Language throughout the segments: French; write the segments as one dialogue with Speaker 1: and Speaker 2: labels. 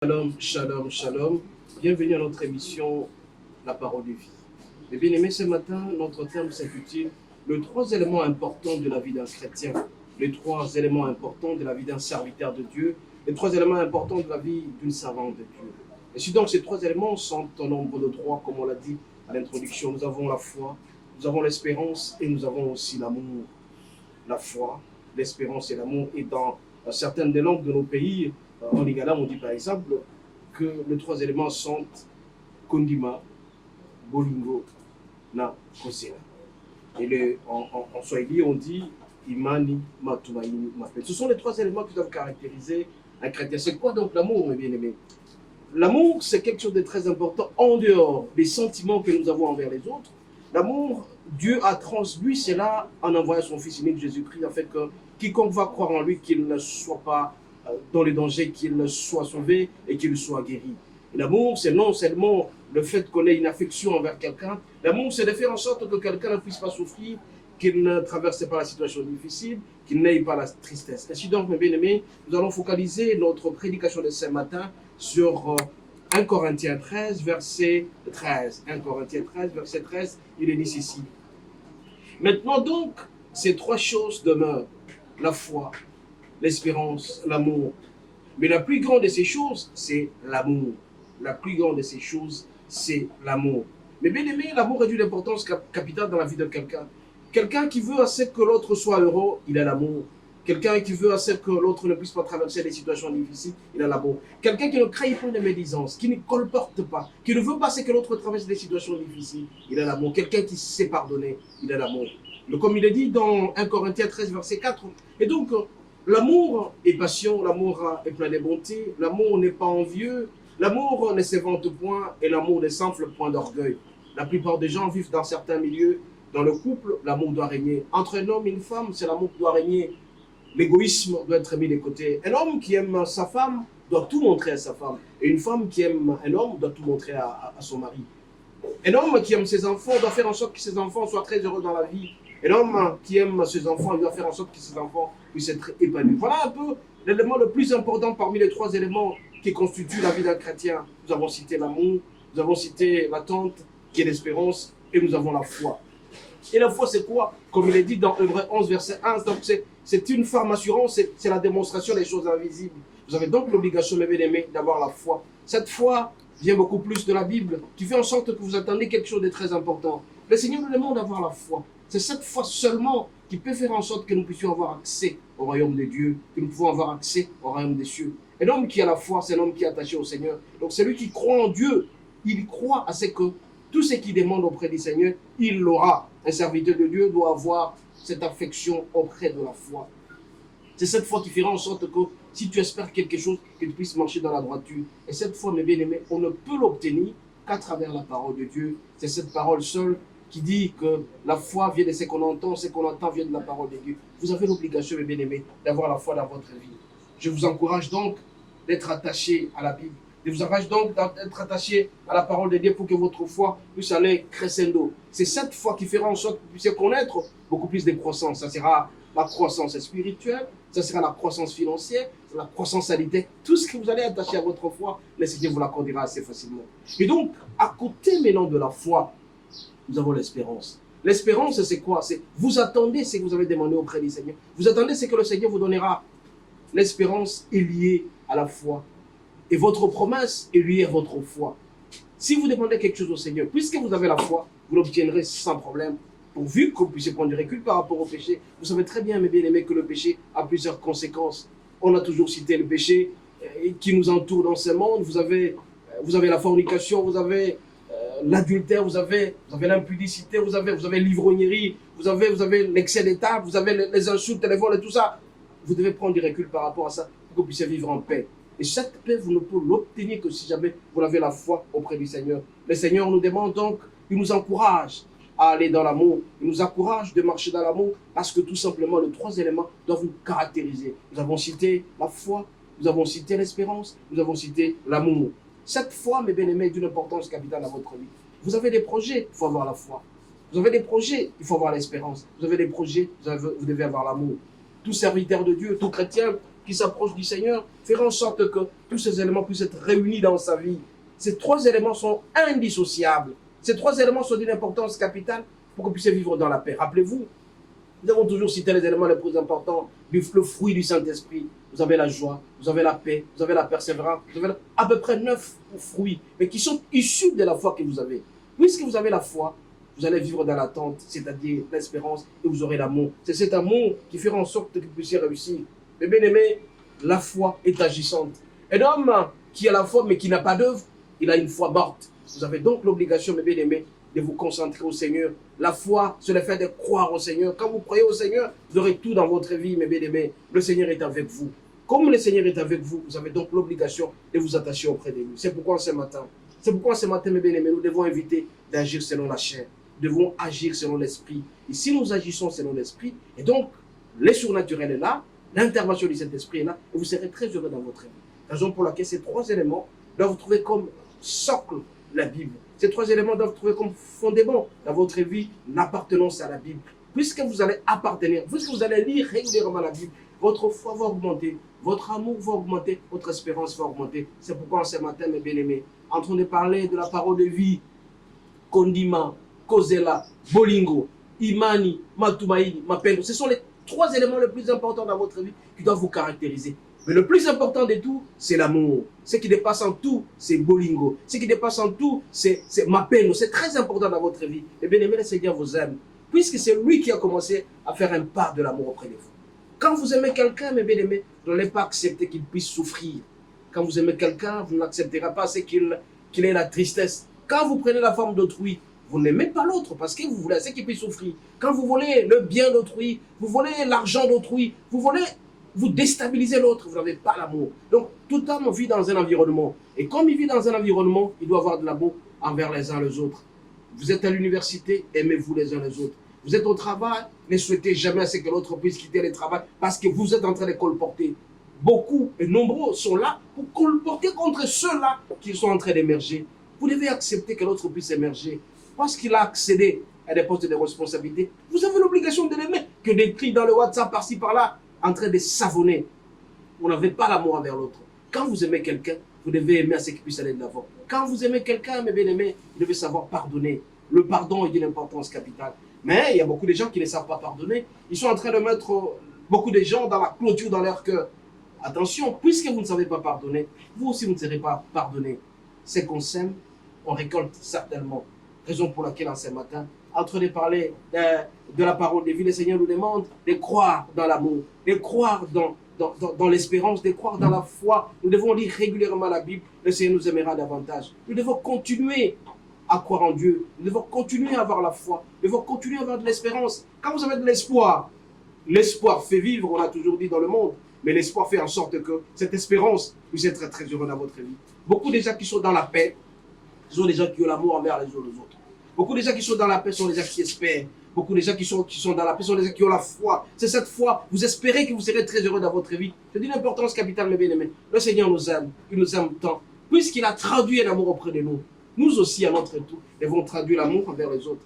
Speaker 1: Shalom, shalom, shalom. Bienvenue à notre émission La parole de vie. Mes bien-aimés, ce matin, notre thème s'intitule les trois éléments importants de la vie d'un chrétien, les trois éléments importants de la vie d'un serviteur de Dieu, les trois éléments importants de la vie d'une servante de Dieu. Et si donc ces trois éléments sont au nombre de trois, comme on l'a dit à l'introduction, nous avons la foi, nous avons l'espérance et nous avons aussi l'amour. La foi, l'espérance et l'amour. Et dans certaines des langues de nos pays, en lingala, on dit par exemple que les trois éléments sont kondima, bolingo, na kosela. Et en swahili, on dit imani, matumaini, mapet. Ce sont les trois éléments qui doivent caractériser un chrétien. C'est quoi donc l'amour, mes bien-aimés? L'amour, c'est quelque chose de très important en dehors des sentiments que nous avons envers les autres. L'amour, Dieu a transmis cela en envoyant son Fils unique Jésus-Christ, afin que quiconque va croire en lui, qu'il ne soit pas dans les dangers, qu'il soit sauvé et qu'il soit guéri. L'amour, c'est non seulement le fait qu'on ait une affection envers quelqu'un. L'amour, c'est de faire en sorte que quelqu'un ne puisse pas souffrir, qu'il ne traverse pas la situation difficile, qu'il n'ait pas la tristesse. Ainsi donc, mes bien-aimés, nous allons focaliser notre prédication de ce matin sur 1 Corinthiens 13, verset 13. 1 Corinthiens 13, verset 13, il est dit ceci. Maintenant donc, ces trois choses demeurent, la foi, l'espérance, l'amour. Mais la plus grande de ces choses, c'est l'amour. La plus grande de ces choses, c'est l'amour. Mais bien aimé, l'amour est d'une importance capitale dans la vie de quelqu'un. Quelqu'un qui veut assez que l'autre soit heureux, il a l'amour. Quelqu'un qui veut assez que l'autre ne puisse pas traverser des situations difficiles, il a l'amour. Quelqu'un qui ne crée pas de médisance, qui ne colporte pas, qui ne veut pas assez que l'autre traverse des situations difficiles, il a l'amour. Quelqu'un qui sait pardonner, il a l'amour. Comme il est dit dans 1 Corinthiens 13, verset 4. Et donc, l'amour est patient, l'amour est plein de bonté, l'amour n'est pas envieux, l'amour ne se vante point et l'amour ne s'enfle point d'orgueil. La plupart des gens vivent dans certains milieux. Dans le couple, l'amour doit régner. Entre un homme et une femme, c'est l'amour qui doit régner. L'égoïsme doit être mis de côté. Un homme qui aime sa femme doit tout montrer à sa femme. Et une femme qui aime un homme doit tout montrer à son mari. Un homme qui aime ses enfants doit faire en sorte que ses enfants soient très heureux dans la vie. Un homme qui aime ses enfants, il doit faire en sorte que ses enfants puissent être épanouis. Voilà un peu l'élément le plus important parmi les trois éléments qui constituent la vie d'un chrétien. Nous avons cité l'amour, nous avons cité l'attente, qui est l'espérance, et nous avons la foi. Et la foi, c'est quoi? Comme il est dit dans Hébreux 11, verset 1, donc c'est une ferme assurance, c'est la démonstration des choses invisibles. Vous avez donc l'obligation, mes bien-aimés, d'avoir la foi. Cette foi vient beaucoup plus de la Bible, qui fait en sorte que vous attendez quelque chose de très important. Le Seigneur nous demande d'avoir la foi. C'est cette foi seulement qui peut faire en sorte que nous puissions avoir accès au royaume de Dieu, que nous pouvons avoir accès au royaume des cieux. Un homme qui a la foi, c'est un homme qui est attaché au Seigneur. Donc celui qui croit en Dieu, il croit à ce que tout ce qu'il demande auprès du Seigneur, il l'aura. Un serviteur de Dieu doit avoir cette affection auprès de la foi. C'est cette foi qui fera en sorte que si tu espères quelque chose, que tu puisses marcher dans la droiture. Et cette foi, mes bien-aimés, on ne peut l'obtenir qu'à travers la parole de Dieu. C'est cette parole seule qui dit que la foi vient de ce qu'on entend vient de la parole de Dieu. Vous avez l'obligation, mes bien-aimés, d'avoir la foi dans votre vie. Je vous encourage donc d'être attaché à la Bible. Je vous encourage donc d'être attaché à la parole de Dieu pour que votre foi puisse aller crescendo. C'est cette foi qui fera en sorte que vous puissiez connaître beaucoup plus de croissance. Ça sera la croissance spirituelle, ça sera la croissance financière, la croissance sanitaire. Tout ce que vous allez attacher à votre foi, le Seigneur vous l'accordera assez facilement. Et donc, à côté maintenant de la foi, nous avons l'espérance. L'espérance, c'est quoi? C'est vous attendez ce que vous avez demandé auprès du Seigneur. Vous attendez ce que le Seigneur vous donnera. L'espérance est liée à la foi. Et votre promesse est liée à votre foi. Si vous demandez quelque chose au Seigneur, puisque vous avez la foi, vous l'obtiendrez sans problème. Pourvu que vous puissiez prendre du recul par rapport au péché. Vous savez très bien, mes bien-aimés, que le péché a plusieurs conséquences. On a toujours cité le péché qui nous entoure dans ce monde. Vous avez la fornication, vous avez l'adultère, vous avez l'impudicité, vous avez l'ivrognerie, vous avez l'excès d'état, vous avez les insultes, les vols et tout ça. Vous devez prendre du recul par rapport à ça pour que vous puissiez vivre en paix. Et cette paix, vous ne pouvez l'obtenir que si jamais vous avez la foi auprès du Seigneur. Le Seigneur nous demande donc, il nous encourage à aller dans l'amour. Il nous encourage de marcher dans l'amour parce que tout simplement, les trois éléments doivent nous caractériser. Nous avons cité la foi, nous avons cité l'espérance, nous avons cité l'amour. Cette foi, mes bien-aimés, est d'une importance capitale dans votre vie. Vous avez des projets, il faut avoir la foi. Vous avez des projets, il faut avoir l'espérance. Vous avez des projets, vous devez avoir l'amour. Tout serviteur de Dieu, tout chrétien qui s'approche du Seigneur, faire en sorte que tous ces éléments puissent être réunis dans sa vie. Ces trois éléments sont indissociables. Ces trois éléments sont d'une importance capitale pour qu'on puisse vivre dans la paix. Rappelez-vous, nous avons toujours cité les éléments les plus importants, le fruit du Saint-Esprit. Vous avez la joie, vous avez la paix, vous avez la persévérance, vous avez à peu près 9 fruits, mais qui sont issus de la foi que vous avez. Puisque vous avez la foi, vous allez vivre dans l'attente, c'est-à-dire l'espérance, et vous aurez l'amour. C'est cet amour qui fera en sorte que vous puissiez réussir. Mais bien aimé, la foi est agissante. Un homme qui a la foi mais qui n'a pas d'œuvre, il a une foi morte. Vous avez donc l'obligation, mes bien-aimés, de vous concentrer au Seigneur. La foi, c'est le fait de croire au Seigneur. Quand vous croyez au Seigneur, vous aurez tout dans votre vie, mes bien-aimés. Le Seigneur est avec vous. Comme le Seigneur est avec vous, vous avez donc l'obligation de vous attacher auprès de lui. C'est pourquoi ce matin, mes bien-aimés, nous devons éviter d'agir selon la chair. Nous devons agir selon l'esprit. Et si nous agissons selon l'esprit, et donc le surnaturel est là, l'intervention de cet esprit est là, et vous serez très heureux dans votre vie. Raison pour laquelle ces trois éléments doivent vous trouver comme socle la Bible. Ces trois éléments doivent trouver comme fondement dans votre vie l'appartenance à la Bible. Puisque vous allez appartenir, puisque vous allez lire régulièrement la Bible, votre foi va augmenter, votre amour va augmenter, votre espérance va augmenter. C'est pourquoi ce matin, mes bien-aimés, en train de parler de la parole de vie, Kondima, Kozela, Bolingo, Imani, Matumaini, Mapendo, ce sont les trois éléments les plus importants dans votre vie qui doivent vous caractériser. Mais le plus important de tout, c'est l'amour. Ce qui dépasse en tout, c'est Bolingo. Ce qui dépasse en tout, c'est Mapendo. C'est très important dans votre vie. Et bien aimé, le Seigneur vous aime. Puisque c'est lui qui a commencé à faire un pas de l'amour auprès de vous. Quand vous aimez quelqu'un, mes bien-aimés, vous n'allez pas accepter qu'il puisse souffrir. Quand vous aimez quelqu'un, vous n'accepterez pas qu'il ait la tristesse. Quand vous prenez la forme d'autrui, vous n'aimez pas l'autre parce que vous voulez qu'il puisse souffrir. Quand vous voulez le bien d'autrui, vous voulez l'argent d'autrui, vous déstabilisez l'autre, vous n'avez pas l'amour. Donc, tout homme vit dans un environnement. Et comme il vit dans un environnement, il doit avoir de l'amour envers les uns les autres. Vous êtes à l'université, aimez-vous les uns les autres. Vous êtes au travail, ne souhaitez jamais à ce que l'autre puisse quitter le travail parce que vous êtes en train de colporter. Beaucoup et nombreux sont là pour colporter contre ceux-là qui sont en train d'émerger. Vous devez accepter que l'autre puisse émerger parce qu'il a accédé à des postes de responsabilité. Vous avez l'obligation de l'aimer que d'écrire dans le WhatsApp par-ci par-là en train de savonner. Vous n'avez pas l'amour envers l'autre. Quand vous aimez quelqu'un, vous devez aimer à ce qu'il puisse aller de l'avant. Quand vous aimez quelqu'un, mes bien-aimés, vous devez savoir pardonner. Le pardon est d'une importance capitale. Mais il y a beaucoup de gens qui ne savent pas pardonner. Ils sont en train de mettre beaucoup de gens dans la clôture dans leur cœur. Attention, puisque vous ne savez pas pardonner, vous aussi vous ne serez pas pardonné. C'est qu'on sème, on récolte certainement. Raison pour laquelle en ce matin, en train de parler de la parole de vie, le Seigneur nous demande de croire dans l'amour, de croire dans l'espérance, de croire dans la foi. Nous devons lire régulièrement la Bible, le Seigneur nous aimera davantage. Nous devons continuer à croire en Dieu, nous devons continuer à avoir la foi, nous devons continuer à avoir de l'espérance. Quand vous avez de l'espoir, l'espoir fait vivre, on a toujours dit dans le monde, mais l'espoir fait en sorte que cette espérance puisse être très heureux dans votre vie. Beaucoup de gens qui sont dans la paix, ce sont des gens qui ont l'amour envers les uns les autres. Beaucoup de gens qui sont dans la paix sont des gens qui espèrent. Beaucoup de gens qui sont dans la paix sont des gens qui ont la foi. C'est cette foi. Vous espérez que vous serez très heureux dans votre vie. C'est d'une importance capitale, mes bien-aimés. Le Seigneur nous aime. Il nous aime tant. Puisqu'il a traduit l'amour auprès de nous, nous aussi, à notre tour, devons traduire l'amour envers les autres.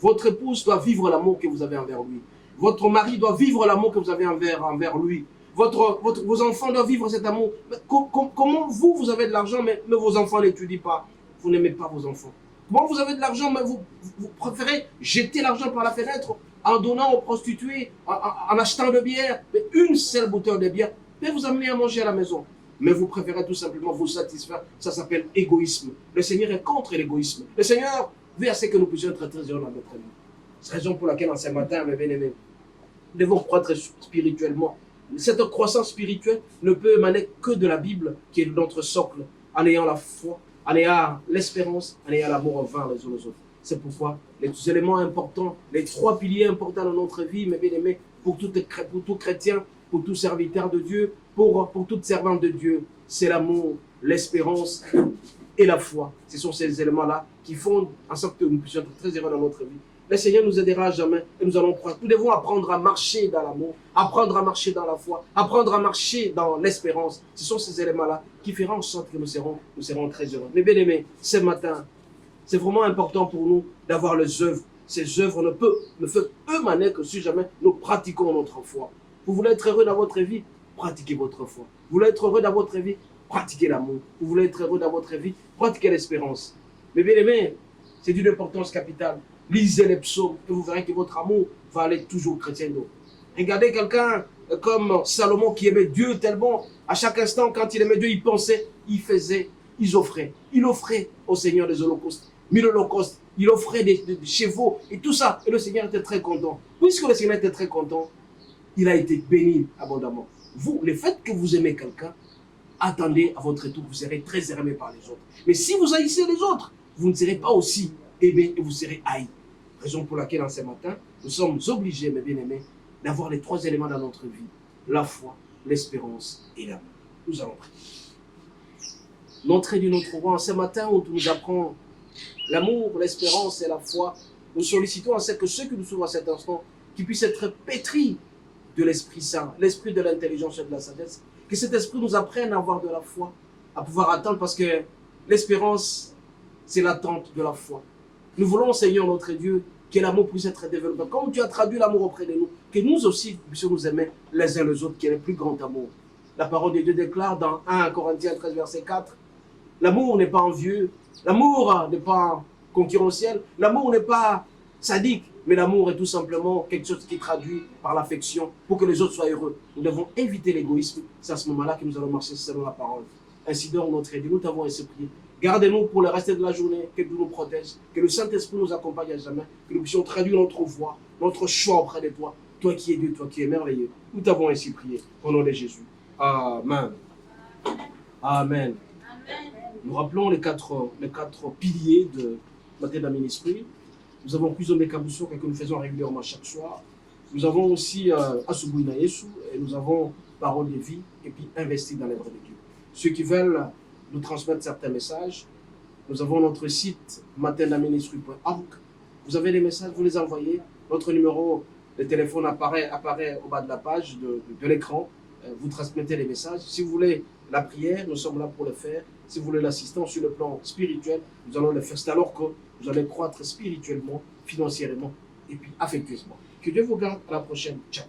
Speaker 1: Votre épouse doit vivre l'amour que vous avez envers lui. Votre mari doit vivre l'amour que vous avez envers lui. Vos enfants doivent vivre cet amour. Mais comment vous avez de l'argent, mais vos enfants n'étudient pas? Vous n'aimez pas vos enfants. Comment vous avez de l'argent, mais vous préférez jeter l'argent par la fenêtre en donnant aux prostituées, en achetant de bière, mais une seule bouteille de bière, mais vous amenez à manger à la maison. Mais vous préférez tout simplement vous satisfaire. Ça s'appelle égoïsme. Le Seigneur est contre l'égoïsme. Le Seigneur veut à ce que nous puissions être très heureux dans notre vie. C'est la raison pour laquelle, en ce matin, mes bien-aimés, nous devons croître spirituellement. Cette croissance spirituelle ne peut émaner que de la Bible, qui est notre socle, en ayant la foi, en ayant l'espérance, en ayant l'amour envers les uns les autres. C'est pourquoi les éléments importants, les trois piliers importants dans notre vie, mes bien-aimés, pour tout chrétien, pour tout serviteur de Dieu, pour toute servante de Dieu, c'est l'amour, l'espérance et la foi. Ce sont ces éléments-là qui font en sorte que nous puissions être très heureux dans notre vie. Le Seigneur nous aidera jamais et nous allons croire. Nous devons apprendre à marcher dans l'amour, apprendre à marcher dans la foi, apprendre à marcher dans l'espérance. Ce sont ces éléments-là qui feront en sorte que nous serons très heureux. Mais bien aimés, ce matin, c'est vraiment important pour nous d'avoir les œuvres. Ces œuvres ne peuvent émaner que si jamais nous pratiquons notre foi. Vous voulez être heureux dans votre vie? pratiquez votre foi. Vous voulez être heureux dans votre vie, pratiquez l'amour. Vous voulez être heureux dans votre vie, pratiquez l'espérance. Mais bien aimé, c'est d'une importance capitale. Lisez les psaumes et vous verrez que votre amour va aller toujours chrétien. Regardez quelqu'un comme Salomon qui aimait Dieu tellement, à chaque instant quand il aimait Dieu, il pensait, il faisait, il offrait. Il offrait au Seigneur des holocaustes. 1000 holocaustes, il offrait des chevaux et tout ça. Et le Seigneur était très content. Puisque le Seigneur était très content, il a été béni abondamment. Vous, le fait que vous aimez quelqu'un, attendez à votre retour, vous serez très aimé par les autres. Mais si vous haïssez les autres, vous ne serez pas aussi aimé et vous serez haï. Raison pour laquelle, en ce matin, nous sommes obligés, mes bien-aimés, d'avoir les 3 éléments dans notre vie. La foi, l'espérance et l'amour. Nous allons prier. L'entrée du notre roi, en ce matin où tu nous apprends l'amour, l'espérance et la foi, nous sollicitons à ce que ceux qui nous suivent à cet instant, qui puissent être pétris de l'Esprit Saint, l'Esprit de l'intelligence et de la sagesse, que cet Esprit nous apprenne à avoir de la foi, à pouvoir attendre, parce que l'espérance, c'est l'attente de la foi. Nous voulons, Seigneur notre Dieu, que l'amour puisse être développé. Comme tu as traduit l'amour auprès de nous, que nous aussi puissions nous aimer les uns les autres, qui est le plus grand amour. La parole de Dieu déclare dans 1 Corinthiens 13, verset 4, l'amour n'est pas envieux, l'amour n'est pas concurrentiel, l'amour n'est pas sadique, mais l'amour est tout simplement quelque chose qui est traduit par l'affection pour que les autres soient heureux. Nous devons éviter l'égoïsme. C'est à ce moment-là que nous allons marcher selon la parole. Ainsi donc notre Dieu, nous t'avons ainsi prié. Gardez-nous pour le reste de la journée, que Dieu nous protège, que le Saint-Esprit nous accompagne à jamais, que nous puissions traduire notre voix, notre choix auprès de toi. Toi qui es Dieu, toi qui es merveilleux. Nous t'avons ainsi prié. Au nom de Jésus. Amen. Amen. Nous rappelons les quatre piliers de Matin Ministry. Nous avons Cuisine Mekabousso que nous faisons régulièrement chaque soir. Nous avons aussi Asubouina Yesu et nous avons Parole de vie et puis Investir dans l'œuvre de Dieu. Ceux qui veulent nous transmettre certains messages, nous avons notre site matindaministry.org. Vous avez des messages, vous les envoyez. Notre numéro de téléphone apparaît au bas de la page de l'écran. Vous transmettez les messages. Si vous voulez la prière, nous sommes là pour le faire. Si vous voulez l'assistance sur le plan spirituel, nous allons le faire. C'est alors que vous allez croître spirituellement, financièrement et puis affectueusement. Que Dieu vous garde. À la prochaine. Ciao.